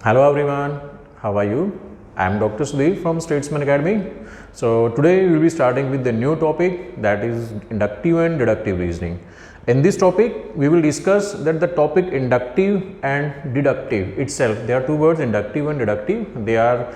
Hello everyone, how are you? I am Dr. Sudhir from Statesman Academy. So today we will be starting with the new topic, that is inductive and deductive reasoning. In this topic we will discuss that the topic inductive and deductive itself, there are two words, inductive and deductive, they are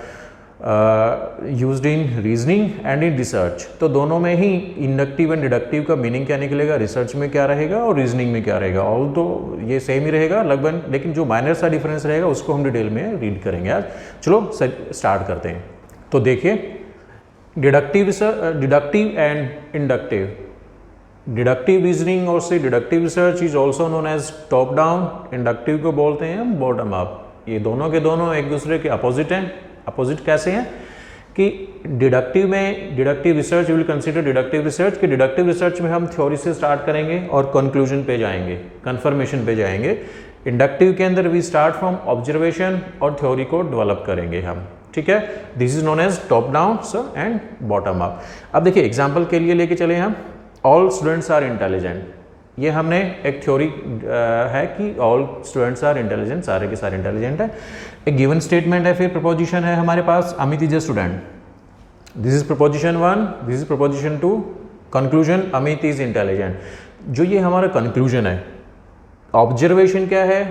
used in reasoning and in research. तो दोनों में ही inductive and deductive का meaning क्या निकलेगा, research में क्या रहेगा और रीजनिंग में क्या रहेगा, ऑल तो ये सेम ही रहेगा लगभग, लेकिन जो माइनर सा डिफरेंस रहेगा उसको हम डिटेल में रीड करेंगे आज। चलो स्टार्ट करते हैं। तो देखिए deductive and inductive, deductive reasoning और से deductive research is also known as top down, inductive को बोलते हैं हम बॉटम अप। ये दोनों के दोनों एक दूसरे के अपोजिट हैं। अपोजिट कैसे हैं कि डिडक्टिव में, deductive research will consider deductive research, कि डिडक्टिव रिसर्च में हम थ्योरी से स्टार्ट करेंगे और कंक्लूजन पे जाएंगे, कंफर्मेशन पे जाएंगे। इंडक्टिव के अंदर वी स्टार्ट फ्रॉम ऑब्जर्वेशन और थ्योरी को डेवलप करेंगे हम, ठीक है। This is known as top down sir and bottom up. अब देखिए एग्जाम्पल के लिए लेके चले हम, ऑल स्टूडेंट्स आर इंटेलिजेंट, ये हमने एक थ्योरी है कि ऑल स्टूडेंट्स आर इंटेलिजेंट, सारे के सारे इंटेलिजेंट है। एक गिवन स्टेटमेंट है, फिर प्रपोजिशन है हमारे पास, Amit is a student, this is proposition 1, this is proposition 2, conclusion Amit is intelligent. जो ये हमारा कंक्लूजन है, ऑब्जर्वेशन क्या है,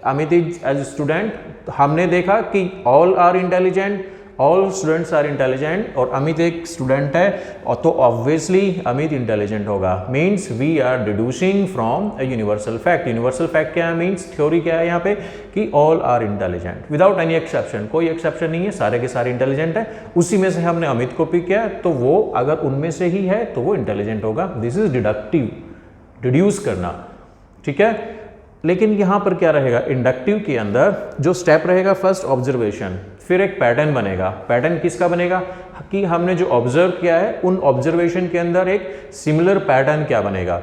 अमित इज एज स्टूडेंट, हमने देखा कि all are intelligent, all students are intelligent और अमित एक स्टूडेंट है और तो ऑब्वियसली अमित इंटेलिजेंट होगा। Means we are deducing from a universal fact. Universal fact क्या है, मीन्स थ्योरी क्या है यहाँ पे कि all are intelligent without any exception, कोई एक्सेप्शन नहीं है, सारे के सारे इंटेलिजेंट है। उसी में से हमने अमित को पिक किया तो वो अगर उनमें से ही है तो वो इंटेलिजेंट होगा। दिस इज डिडक्टिव, डिड्यूस करना, ठीक है। लेकिन यहाँ पर क्या रहेगा, इंडक्टिव के अंदर जो स्टेप रहेगा, फर्स्ट ऑब्जर्वेशन, फिर एक पैटर्न बनेगा। पैटर्न किसका बनेगा कि हमने जो ऑब्जर्व किया है उन ऑब्जर्वेशन के अंदर एक सिमिलर पैटर्न क्या बनेगा,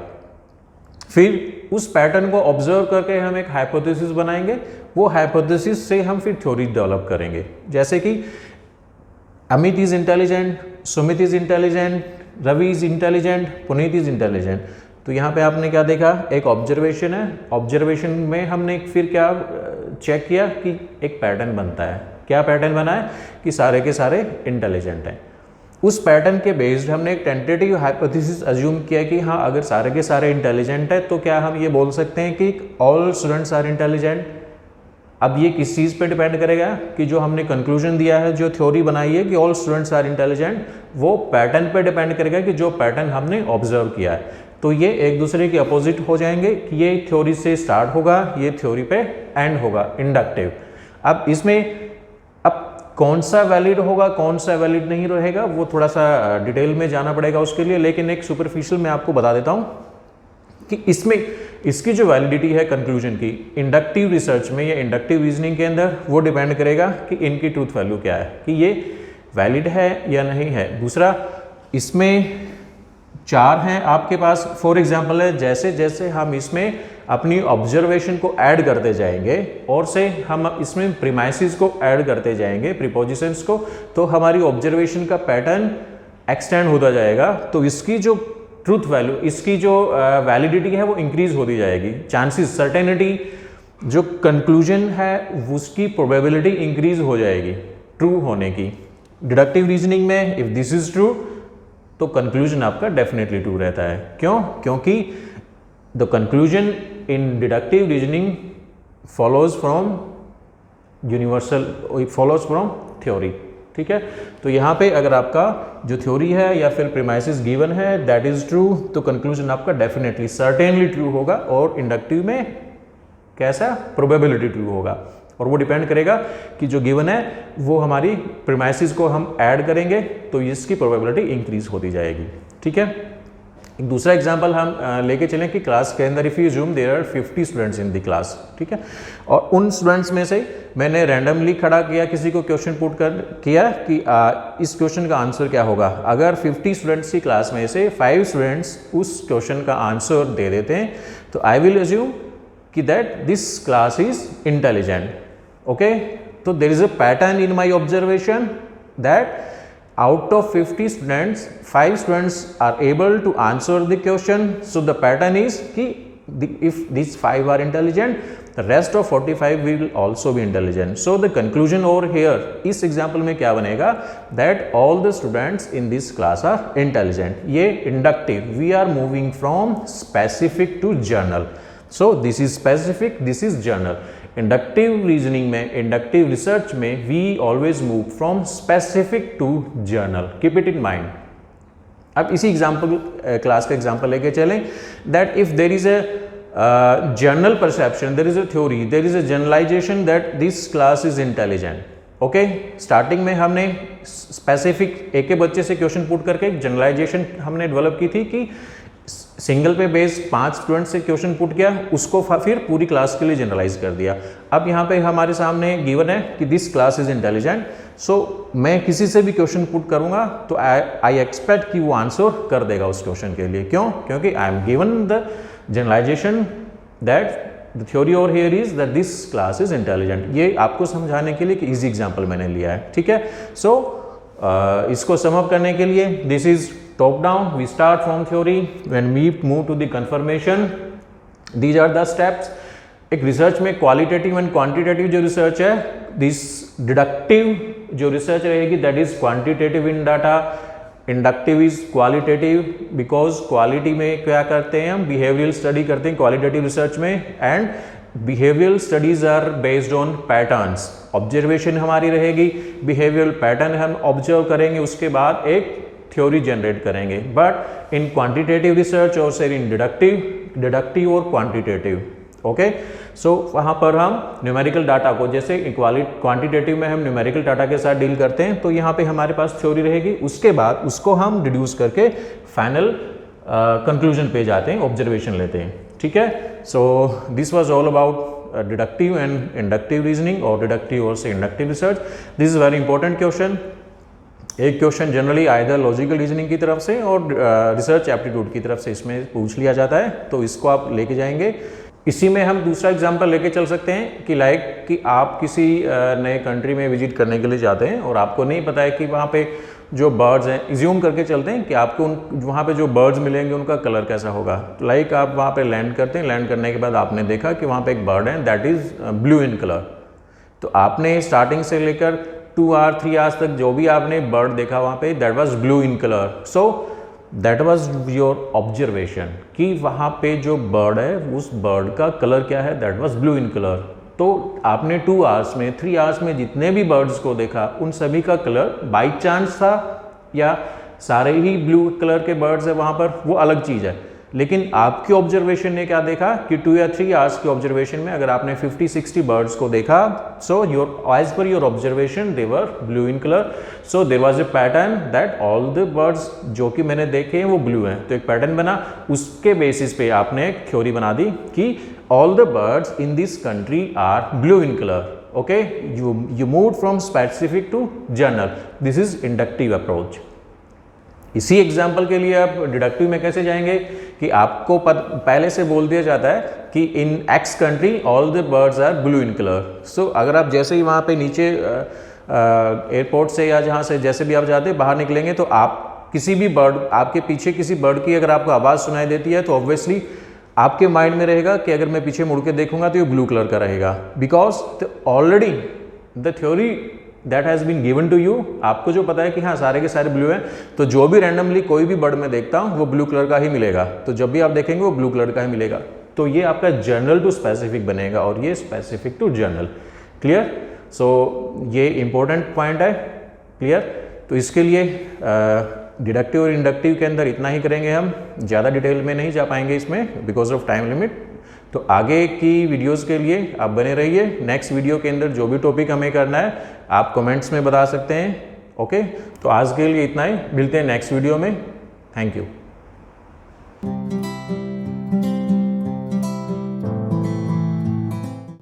फिर उस पैटर्न को ऑब्जर्व करके हम एक हाइपोथेसिस बनाएंगे, वो हाइपोथेसिस से हम फिर थ्योरी डेवलप करेंगे। जैसे कि Amit is intelligent, Sumit is intelligent, Ravi is intelligent, Puneet is intelligent. तो यहाँ पे आपने क्या देखा, एक ऑब्जर्वेशन है, ऑब्जर्वेशन में हमने फिर क्या चेक किया कि एक पैटर्न बनता है। क्या पैटर्न बना है कि सारे के सारे इंटेलिजेंट हैं। उस पैटर्न के बेस्ड हमने एक टेंटेटिव हाइपोथेसिस अज्यूम किया कि हाँ अगर सारे के सारे इंटेलिजेंट है तो क्या हम ये बोल सकते हैं कि ऑल स्टूडेंट्स आर इंटेलिजेंट। अब ये किस चीज़ पे डिपेंड करेगा कि जो हमने कंक्लूजन दिया है, जो थ्योरी बनाई है कि ऑल स्टूडेंट्स आर इंटेलिजेंट, वो पैटर्न पे डिपेंड करेगा कि जो पैटर्न हमने ऑब्जर्व किया है। तो ये एक दूसरे के अपोजिट हो जाएंगे कि ये थ्योरी से स्टार्ट होगा, ये थ्योरी पे एंड होगा, इंडक्टिव। अब इसमें अब कौन सा वैलिड होगा, कौन सा वैलिड नहीं रहेगा, वो थोड़ा सा डिटेल में जाना पड़ेगा उसके लिए, लेकिन एक सुपरफिशियल मैं आपको बता देता हूँ कि इसमें इसकी जो वैलिडिटी है कंक्लूजन की, इंडक्टिव रिसर्च में या इंडक्टिव रीजनिंग के अंदर, वो डिपेंड करेगा कि इनकी ट्रूथ वैल्यू क्या है, कि ये वैलिड है या नहीं है। दूसरा, इसमें 4 हैं आपके पास, फॉर एग्जाम्पल है, जैसे जैसे हम इसमें अपनी ऑब्जर्वेशन को ऐड करते जाएंगे और से हम इसमें प्रीमाइसिस को ऐड करते जाएंगे, प्रीपोजिशंस को, तो हमारी ऑब्जर्वेशन का पैटर्न एक्सटेंड होता जाएगा। तो इसकी जो ट्रूथ वैल्यू, इसकी जो वैलिडिटी है वो इंक्रीज होती जाएगी। चांसेस, सर्टेनिटी, जो कंक्लूजन है उसकी प्रोबेबिलिटी इंक्रीज हो जाएगी ट्रू होने की। डिडक्टिव रीजनिंग में इफ दिस इज ट्रू तो कंक्लूजन आपका डेफिनेटली ट्रू रहता है। क्यों? क्योंकि the conclusion in deductive reasoning follows from universal, follows from theory, ठीक है। तो यहाँ पे अगर आपका जो थ्योरी है या फिर प्रीमाइसिस गिवन है दैट इज ट्रू, तो कंक्लूजन आपका डेफिनेटली सर्टेनली ट्रू होगा। और इंडक्टिव में कैसा, प्रोबेबिलिटी ट्रू होगा, और वो डिपेंड करेगा कि जो गिवन है वो हमारी प्रीमाइसिस को हम ऐड करेंगे तो इसकी प्रोबेबिलिटी इंक्रीज होती जाएगी, ठीक है। एक दूसरा एग्जांपल हम लेके चलें कि क्लास के अंदर if you assume there are 50 students in the class, ठीक है, और उन स्टूडेंट्स में से मैंने रैंडमली खड़ा किया, किसी को क्वेश्चन पुट कर किया कि इस क्वेश्चन का आंसर क्या होगा। अगर 50 स्टूडेंट्स की क्लास में से 5 स्टूडेंट्स उस क्वेश्चन का आंसर दे देते हैं तो आई विल अज्यूम कि that this class is intelligent. Okay, so there is a pattern in my observation that out of 50 students, 5 students are able to answer the question. So the pattern is कि if these 5 are intelligent, the rest of 45 will also be intelligent. So the conclusion over here, इस example में क्या बनेगा, that all the students in this class are intelligent. ये inductive, we are moving from specific to general. So this is specific, this is general. Inductive reasoning में, inductive research में, we always move from specific to general. Keep it in mind. अब इसी example class का example लेके चलें, that if there is a general perception, there is a theory, there is a generalisation that this class is intelligent. Okay, starting में हमने specific एक बच्चे से क्वेश्चन पुट करके एक जनरलाइजेशन हमने डेवलप की थी कि सिंगल पे बेस्ड 5 स्टूडेंट से क्वेश्चन पुट किया, उसको फिर पूरी क्लास के लिए जनरलाइज कर दिया. अब यहाँ पे हमारे सामने गिवन है कि दिस क्लास इज इंटेलिजेंट. सो मैं किसी से भी क्वेश्चन पुट करूंगा तो आई एक्सपेक्ट कि वो आंसर कर देगा उस क्वेश्चन के लिए. क्यों? क्योंकि I am given the generalisation that the theory over here is that this class is intelligent. ये आपको समझाने के लिए कि इजी एग्जाम्पल मैंने लिया है. ठीक है, सो इसको समअप करने के लिए, this is top down, we start from theory, when we move to the confirmation, these are the steps. एक रिसर्च में क्वालिटेटिव एंड क्वांटिटेटिव जो रिसर्च है, दिस डिडक्टिव जो रिसर्च रहेगी that is quantitative in data, inductive is qualitative because quality में क्या करते हैं हम, बिहेवियरल स्टडी करते हैं क्वालिटेटिव रिसर्च में, and behavioural studies are based on patterns. Observation हमारी रहेगी, बिहेवियरल पैटर्न हम ऑब्जर्व करेंगे, उसके बाद एक थ्योरी जनरेट करेंगे. बट इन क्वांटिटेटिव रिसर्च और से इन डिडक्टिव और क्वांटिटेटिव. ओके, सो वहाँ पर हम न्यूमेरिकल डाटा को, जैसे क्वांटिटेटिव में हम न्यूमेरिकल डाटा के साथ डील करते हैं, तो यहाँ पे हमारे पास थ्योरी रहेगी, उसके बाद उसको हम डिड्यूस करके फाइनल कंक्लूजन पे जाते हैं, ऑब्जर्वेशन लेते हैं. ठीक है, so this was all about deductive and inductive reasoning और डिडक्टिव और से inductive research. This is very important question. एक question generally either logical reasoning की तरफ से और रिसर्च एप्टीट्यूड की तरफ से इसमें पूछ लिया जाता है, तो इसको आप लेके जाएंगे. इसी में हम दूसरा एग्जांपल लेके चल सकते हैं कि लाइक कि आप किसी नए कंट्री में विजिट करने के लिए जाते हैं और आपको नहीं पता है कि वहाँ पे जो बर्ड्स हैं, इज्यूम करके चलते हैं कि आपको वहाँ पे जो बर्ड्स मिलेंगे उनका कलर कैसा होगा. लाइक आप वहाँ पे लैंड करते हैं, लैंड करने के बाद आपने देखा कि वहाँ पे एक बर्ड है that is blue in colour. तो आपने स्टार्टिंग से लेकर 2 or 3 आवर्स तक जो भी आपने बर्ड देखा वहाँ पे that was blue in colour. So that was your observation कि वहाँ पे जो बर्ड है उस बर्ड का कलर क्या है, that was blue in colour. तो आपने 2 आवर्स में 3 आवर्स में जितने भी बर्ड्स को देखा उन सभी का कलर बाई चांस था या सारे ही ब्लू कलर के बर्ड्स है वहाँ पर, वो अलग चीज़ है. लेकिन आपकी ऑब्जर्वेशन ने क्या देखा कि 2 या 3 आवर्स की ऑब्जर्वेशन में अगर आपने 50-60 बर्ड्स को देखा, so your as per your observation they were blue in colour. So there was a pattern that all the birds जो कि मैंने देखे हैं वो ब्लू हैं. तो एक पैटर्न बना, उसके बेसिस पे आपने एक थ्योरी बना दी कि all the birds in this country are blue in colour. Okay, you move from specific to general. This is inductive approach. इसी एग्जाम्पल के लिए आप डिडक्टिव में कैसे जाएंगे कि आपको पहले से बोल दिया जाता है कि in x country all the birds are blue in colour. सो अगर आप जैसे ही वहाँ पे नीचे एयरपोर्ट से या जहाँ से जैसे भी आप जाते हैं बाहर निकलेंगे तो आप किसी भी बर्ड, आपके पीछे किसी बर्ड की अगर आपको आवाज़ सुनाई देती है तो ऑब्वियसली आपके माइंड में रहेगा कि अगर मैं पीछे मुड़ के देखूंगा तो ये ब्लू कलर का रहेगा, because already the theory that has been given to you. आपको जो पता है कि हाँ सारे के सारे ब्लू हैं, तो जो भी रैंडमली कोई भी बर्ड में देखता हूँ वो ब्लू कलर का ही मिलेगा. तो जब भी आप देखेंगे वो ब्लू कलर का ही मिलेगा. तो ये आपका जनरल टू स्पेसिफिक बनेगा और ये स्पेसिफिक टू जनरल. क्लियर? सो ये इंपॉर्टेंट पॉइंट है. क्लियर? तो इसके लिए डिडक्टिव और इंडक्टिव के अंदर इतना ही करेंगे हम, ज़्यादा डिटेल में नहीं जा पाएंगे इसमें बिकॉज ऑफ टाइम लिमिट. तो आगे की वीडियोस के लिए आप बने रहिए. नेक्स्ट वीडियो के अंदर जो भी टॉपिक हमें करना है आप कमेंट्स में बता सकते हैं. ओके, तो आज के लिए इतना ही, मिलते हैं नेक्स्ट वीडियो में. Thank you.